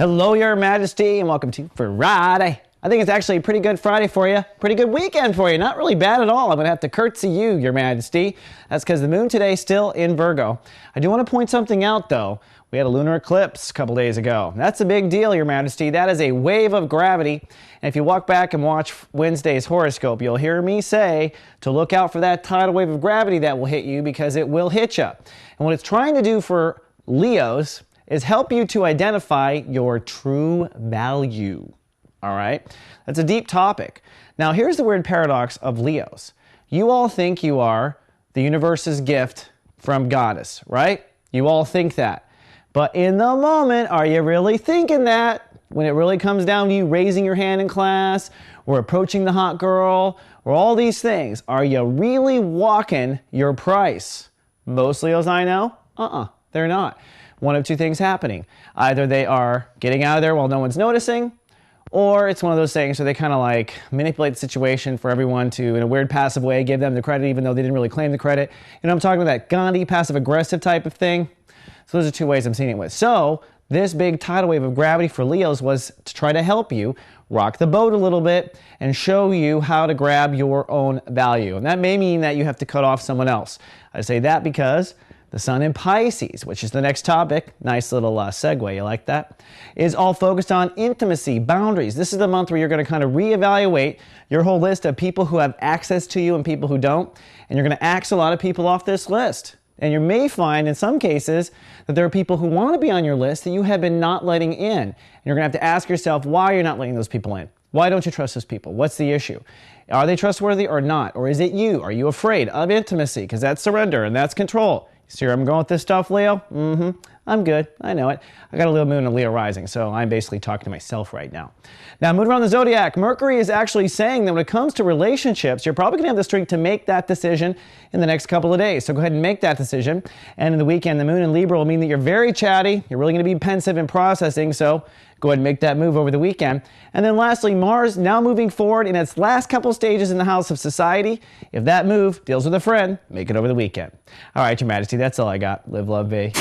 Hello, Your Majesty, and welcome to Friday. I think it's actually a pretty good Friday for you. Pretty good weekend for you. Not really bad at all. I'm going to have to curtsy you, Your Majesty. That's because the moon today is still in Virgo. I do want to point something out, though. We had a lunar eclipse a couple days ago. That's a big deal, Your Majesty. That is a wave of gravity. And if you walk back and watch Wednesday's horoscope, you'll hear me say to look out for that tidal wave of gravity that will hit you, because it will hit you. And what it's trying to do for Leos is help you to identify your true value. All right? That's a deep topic. Now, here's the weird paradox of Leos. You all think you are the universe's gift from Goddess, right? You all think that. But in the moment, are you really thinking that? When it really comes down to you raising your hand in class, or approaching the hot girl, or all these things, are you really walking your price? Most Leos I know, they're not. One of two things happening. Either they are getting out of there while no one's noticing, or it's one of those things where they kind of like manipulate the situation for everyone to, in a weird passive way, give them the credit even though they didn't really claim the credit. You know, I'm talking about that Gandhi passive-aggressive type of thing. So those are two ways I'm seeing it with. So this big tidal wave of gravity for Leos was to try to help you rock the boat a little bit and show you how to grab your own value. And that may mean that you have to cut off someone else. I say that because the sun in Pisces, which is the next topic, nice little segue, you like that, is all focused on intimacy, boundaries. This is the month where you're going to kind of reevaluate your whole list of people who have access to you and people who don't. And you're going to axe a lot of people off this list. And you may find in some cases that there are people who want to be on your list that you have been not letting in. And you're going to have to ask yourself why you're not letting those people in. Why don't you trust those people? What's the issue? Are they trustworthy or not? Or is it you? Are you afraid of intimacy? Because that's surrender and that's control. See where I'm going with this stuff, Leo? I'm good. I know it. I got a Leo moon and Leo rising, so I'm basically talking to myself right now. Now, moving around the zodiac, Mercury is actually saying that when it comes to relationships, you're probably going to have the strength to make that decision in the next couple of days. So go ahead and make that decision. And in the weekend, the moon in Libra will mean that you're very chatty. You're really going to be pensive and processing, so go ahead and make that move over the weekend. And then lastly, Mars now moving forward in its last couple stages in the house of society. If that move deals with a friend, make it over the weekend. All right, Your Majesty, that's all I got. Live, love, be.